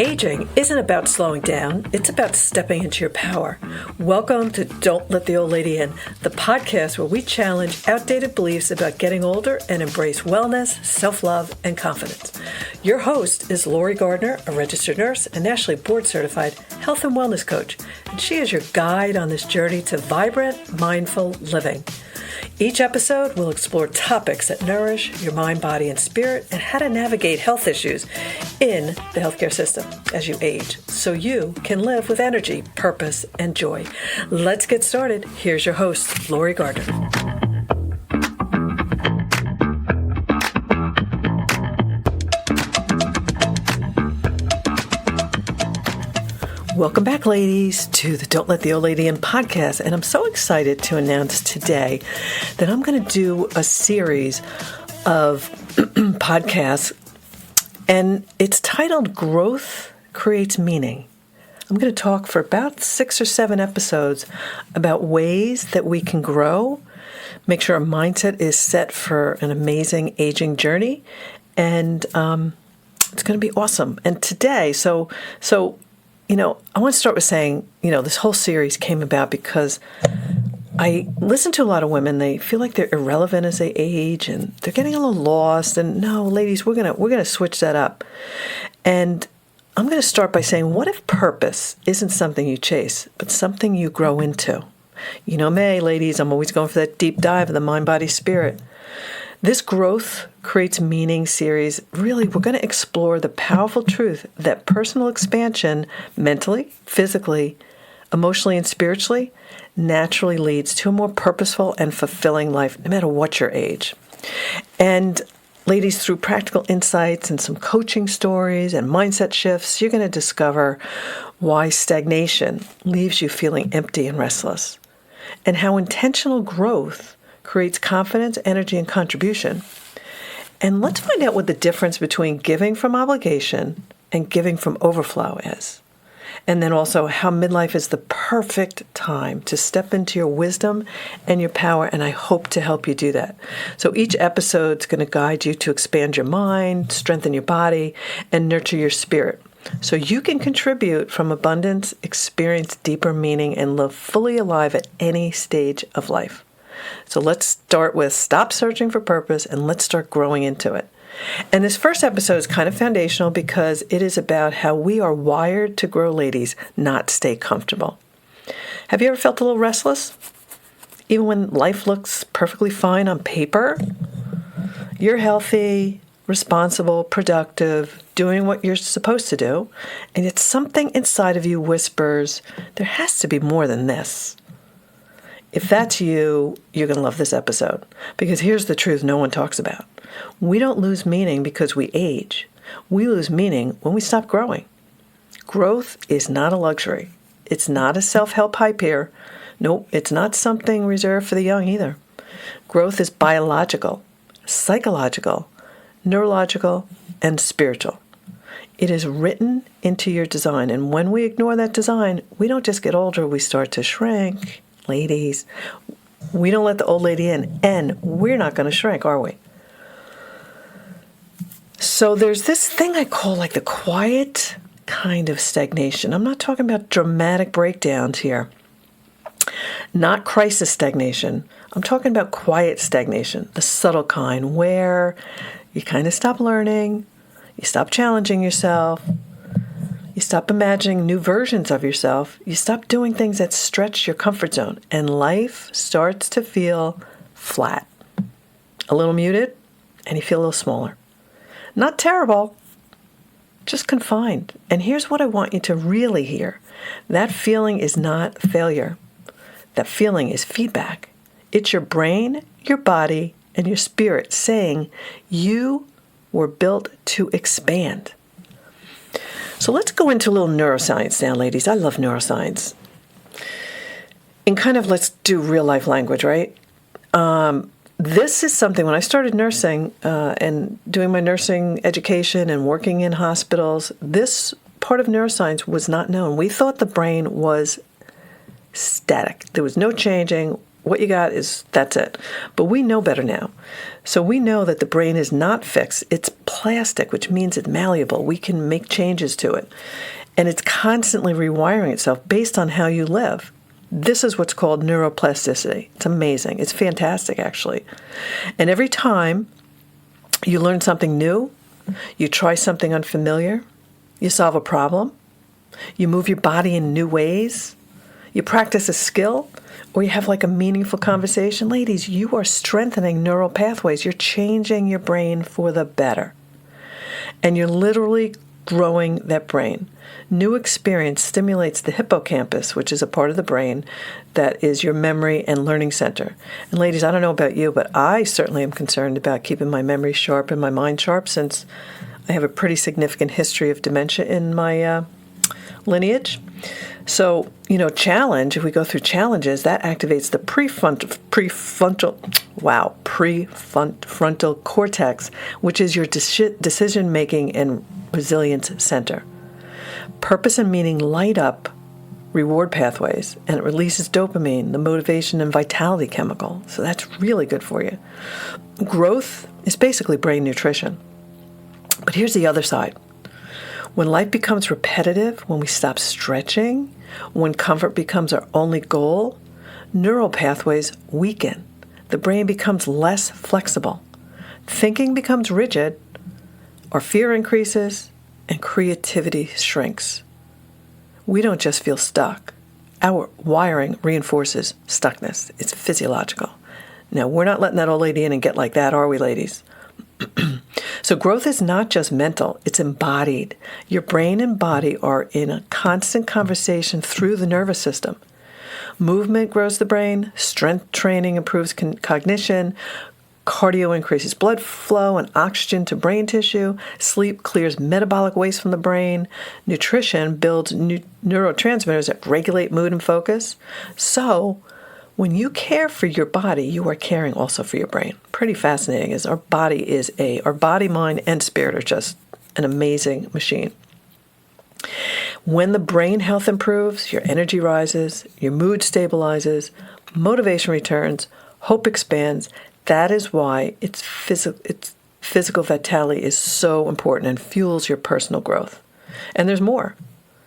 Aging isn't about slowing down, it's about stepping into your power. Welcome to Don't Let the Old Lady In, the podcast where we challenge outdated beliefs about getting older and embrace wellness, self-love, and confidence. Your host is Lori Gardner, a registered nurse and nationally board-certified health and wellness coach, and she is your guide on this journey to vibrant, mindful living. Each episode will explore topics that nourish your mind, body, and spirit, and how to navigate health issues in the healthcare system as you age, so you can live with energy, purpose, and joy. Let's get started. Here's your host, Lori Gardner. Welcome back, ladies, to the Don't Let the Old Lady In podcast. And I'm so excited to announce today that I'm going to do a series of podcasts, and it's titled Growth Creates Meaning. I'm going to talk for about 6 or 7 episodes about ways that we can grow, make sure our mindset is set for an amazing aging journey, and it's going to be awesome. And today, I want to start with saying, this whole series came about because I listen to a lot of women. They feel like they're irrelevant as they age, and they're getting a little lost. And no, ladies, we're gonna switch that up. And I'm going to start by saying, what if purpose isn't something you chase, but something you grow into? You know me, ladies, I'm always going for that deep dive of the mind, body, spirit. This Growth Creates Meaning series, really, we're going to explore the powerful truth that personal expansion, mentally, physically, emotionally, and spiritually, naturally leads to a more purposeful and fulfilling life, no matter what your age. And ladies, through practical insights and some coaching stories and mindset shifts, you're going to discover why stagnation leaves you feeling empty and restless, and how intentional growth creates confidence, energy, and contribution. And let's find out what the difference between giving from obligation and giving from overflow is. And then also how midlife is the perfect time to step into your wisdom and your power, and I hope to help you do that. So each episode is going to guide you to expand your mind, strengthen your body, and nurture your spirit, so you can contribute from abundance, experience deeper meaning, and live fully alive at any stage of life. So let's start with stop searching for purpose and let's start growing into it. And this first episode is kind of foundational because it is about how we are wired to grow, ladies, not stay comfortable. Have you ever felt a little restless? Even when life looks perfectly fine on paper? You're healthy, responsible, productive, doing what you're supposed to do, and yet something inside of you whispers, there has to be more than this. If that's you, you're going to love this episode, because here's the truth no one talks about. We don't lose meaning because we age. We lose meaning when we stop growing. Growth is not a luxury. It's not a self-help hype here. Nope, it's not something reserved for the young either. Growth is biological, psychological, neurological, and spiritual. It is written into your design, and when we ignore that design, we don't just get older, we start to shrink. Ladies, we don't let the old lady in, and we're not going to shrink, are we? So there's this thing I call like the quiet kind of stagnation. I'm not talking about dramatic breakdowns here, not crisis stagnation. I'm talking about quiet stagnation, the subtle kind where you kind of stop learning, you stop challenging yourself, you stop imagining new versions of yourself. You stop doing things that stretch your comfort zone. And life starts to feel flat. A little muted, and you feel a little smaller. Not terrible, just confined. And here's what I want you to really hear. That feeling is not failure. That feeling is feedback. It's your brain, your body, and your spirit saying you were built to expand. So let's go into a little neuroscience now, ladies. I love neuroscience. And kind of let's do real life language, right? This is something, when I started nursing and doing my nursing education and working in hospitals, this part of neuroscience was not known. We thought the brain was static. There was no changing. what you got that's it. But we know better now. So we know that the brain is not fixed. It's plastic, which means it's malleable. We can make changes to it. And it's constantly rewiring itself based on how you live. This is what's called neuroplasticity. It's amazing. It's fantastic, actually. And every time you learn something new, you try something unfamiliar, you solve a problem, you move your body in new ways, you practice a skill, or you have like a meaningful conversation, ladies, you are strengthening neural pathways. You're changing your brain for the better. And you're literally growing that brain. New experience stimulates the hippocampus, which is a part of the brain that is your memory and learning center. And ladies, I don't know about you, but I certainly am concerned about keeping my memory sharp and my mind sharp, since I have a pretty significant history of dementia in my lineage. So, challenge, if we go through challenges, that activates the prefrontal cortex, which is your decision-making and resilience center. Purpose and meaning light up reward pathways, and it releases dopamine, the motivation and vitality chemical. So that's really good for you. Growth is basically brain nutrition. But here's the other side. When life becomes repetitive, when we stop stretching, when comfort becomes our only goal, neural pathways weaken. The brain becomes less flexible. Thinking becomes rigid, our fear increases, and creativity shrinks. We don't just feel stuck. Our wiring reinforces stuckness. It's physiological. Now, we're not letting that old lady in and get like that, are we, ladies? So growth is not just mental, it's embodied. Your brain and body are in a constant conversation through the nervous system. Movement grows the brain, strength training improves cognition, cardio increases blood flow and oxygen to brain tissue, sleep clears metabolic waste from the brain, nutrition builds neurotransmitters that regulate mood and focus. So when you care for your body, you are caring also for your brain. Pretty fascinating, is our body, mind, and spirit are just an amazing machine. When the brain health improves, your energy rises, your mood stabilizes, motivation returns, hope expands. That is why its physical vitality is so important and fuels your personal growth. And there's more.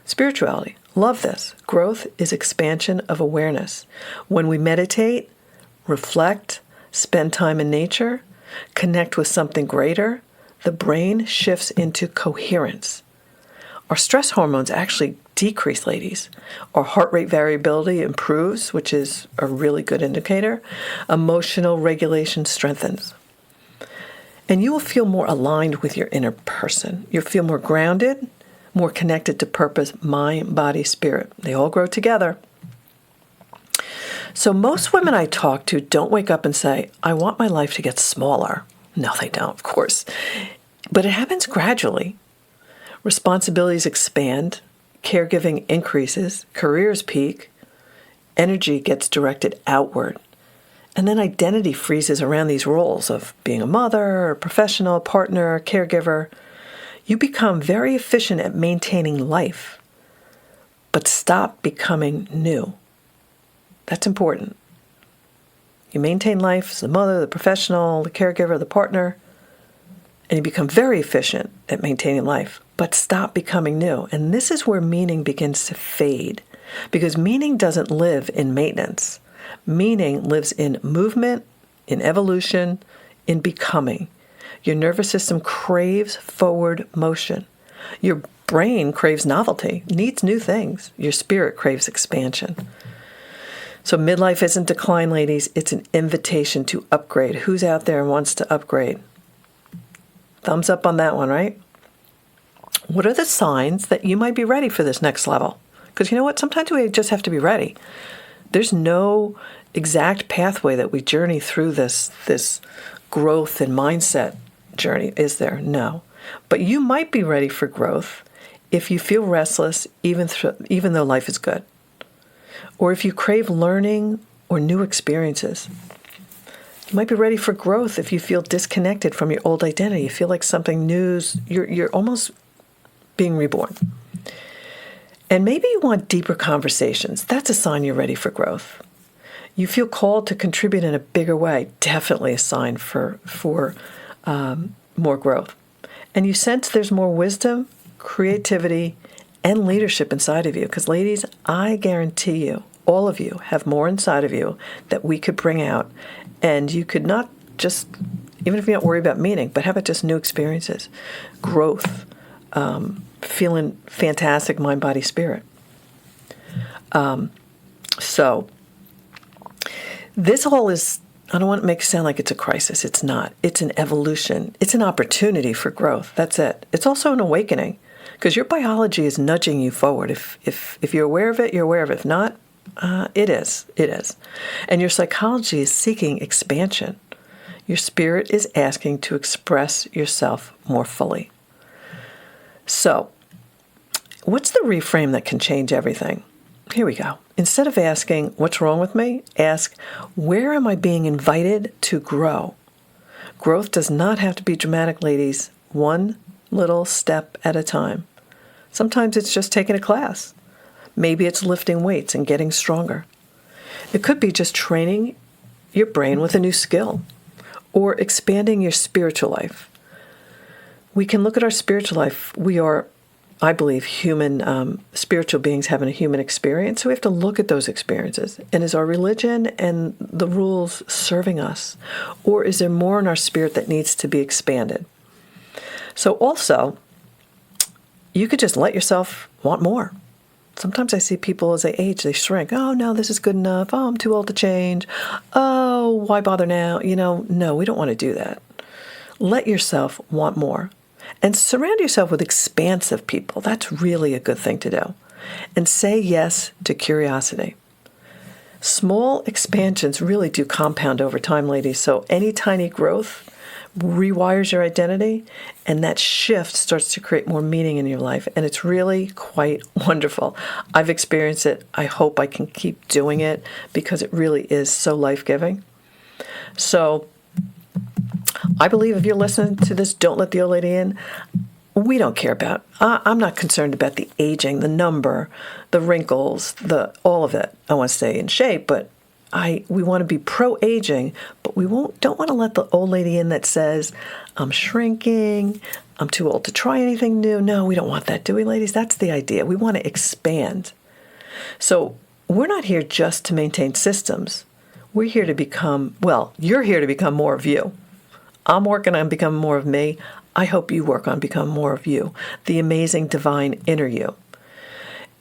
Spirituality. Love this. Growth is expansion of awareness. When we meditate, reflect, spend time in nature, connect with something greater, the brain shifts into coherence. Our stress hormones actually decrease, ladies. Our heart rate variability improves, which is a really good indicator. Emotional regulation strengthens. And you will feel more aligned with your inner person. You'll feel more grounded, more connected to purpose, mind, body, spirit. They all grow together. So most women I talk to don't wake up and say, I want my life to get smaller. No, they don't, of course. But it happens gradually. Responsibilities expand, caregiving increases, careers peak, energy gets directed outward. And then identity freezes around these roles of being a mother, a professional, partner, caregiver. You become very efficient at maintaining life, but stop becoming new. That's important. You maintain life as the mother, the professional, the caregiver, the partner, and you become very efficient at maintaining life, but stop becoming new. And this is where meaning begins to fade, because meaning doesn't live in maintenance. Meaning lives in movement, in evolution, in becoming. Your nervous system craves forward motion. Your brain craves novelty, needs new things. Your spirit craves expansion. So midlife isn't decline, ladies. It's an invitation to upgrade. Who's out there and wants to upgrade? Thumbs up on that one, right? What are the signs that you might be ready for this next level? Because you know what? Sometimes we just have to be ready. There's no exact pathway that we journey through this growth and mindset journey, is there? No. But you might be ready for growth if you feel restless, even though life is good. Or if you crave learning or new experiences. You might be ready for growth if you feel disconnected from your old identity. You feel like something new's, you're almost being reborn. And maybe you want deeper conversations. That's a sign you're ready for growth. You feel called to contribute in a bigger way. Definitely a sign for more growth. And you sense there's more wisdom, creativity, and leadership inside of you. Because ladies, I guarantee you, all of you have more inside of you that we could bring out. And you could not just, even if you're not worried about meaning, but how about just new experiences, growth, feeling fantastic mind, body, spirit. So this all is, I don't want to make it sound like it's a crisis. It's not. It's an evolution. It's an opportunity for growth. That's it. It's also an awakening because your biology is nudging you forward. If you're aware of it, you're aware of it. If not, it is. It is. And your psychology is seeking expansion. Your spirit is asking to express yourself more fully. So, what's the reframe that can change everything? Here we go. Instead of asking, what's wrong with me? Ask, where am I being invited to grow? Growth does not have to be dramatic, ladies. One little step at a time. Sometimes it's just taking a class. Maybe it's lifting weights and getting stronger. It could be just training your brain with a new skill or expanding your spiritual life. We can look at our spiritual life. We are, I believe, human, spiritual beings having a human experience. So we have to look at those experiences. And is our religion and the rules serving us? Or is there more in our spirit that needs to be expanded? So also, you could just let yourself want more. Sometimes I see people as they age, they shrink. Oh, no, this is good enough. Oh, I'm too old to change. Oh, why bother now? No, we don't want to do that. Let yourself want more. And surround yourself with expansive people. That's really a good thing to do. And say yes to curiosity. Small expansions really do compound over time, ladies. So any tiny growth rewires your identity, and that shift starts to create more meaning in your life. And it's really quite wonderful. I've experienced it. I hope I can keep doing it because it really is so life-giving. So I believe if you're listening to this, don't let the old lady in. We don't care about, I'm not concerned about the aging, the number, the wrinkles, all of it. I want to stay in shape, but we want to be pro-aging, but we don't want to let the old lady in that says, I'm shrinking, I'm too old to try anything new. No, we don't want that, do we, ladies? That's the idea. We want to expand. So we're not here just to maintain systems. We're here to become, you're here to become more of you. I'm working on becoming more of me. I hope you work on becoming more of you, the amazing divine inner you.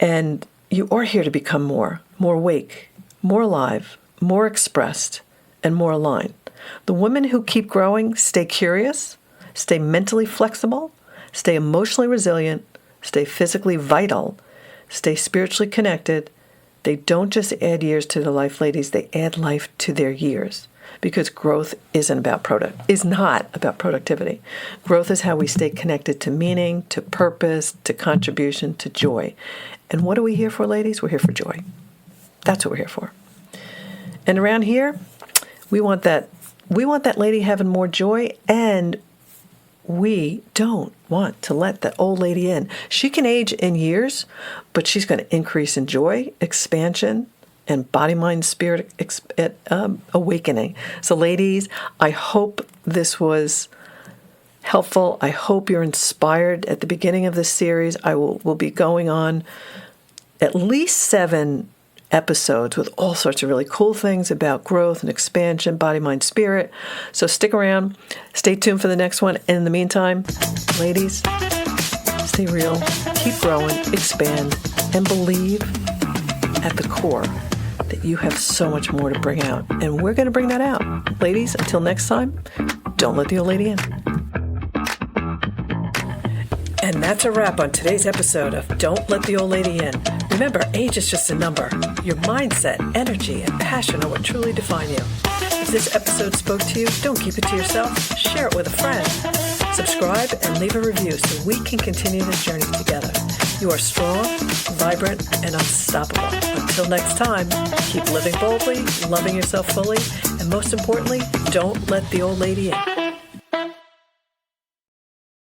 And you are here to become more awake, more alive, more expressed, and more aligned. The women who keep growing stay curious, stay mentally flexible, stay emotionally resilient, stay physically vital, stay spiritually connected. They don't just add years to their life, ladies. They add life to their years. Because growth is not about productivity. Growth is how we stay connected to meaning, to purpose, to contribution, to joy. And what are we here for, ladies? We're here for joy. That's what we're here for. And around here, we want that lady having more joy, and we don't want to let that old lady in. She can age in years, but she's going to increase in joy, expansion, and body, mind, spirit awakening. So ladies, I hope this was helpful. I hope you're inspired. At the beginning of this series, I will be going on at least 7 episodes with all sorts of really cool things about growth and expansion, body, mind, spirit. So stick around. Stay tuned for the next one. And in the meantime, ladies, stay real, keep growing, expand, and believe at the core that you have so much more to bring out. And we're going to bring that out. Ladies, until next time, don't let the old lady in. And that's a wrap on today's episode of Don't Let the Old Lady In. Remember, age is just a number. Your mindset, energy, and passion are what truly define you. If this episode spoke to you, don't keep it to yourself. Share it with a friend. Subscribe and leave a review so we can continue this journey together. You are strong, vibrant, and unstoppable. Until next time, keep living boldly, loving yourself fully, and most importantly, don't let the old lady in.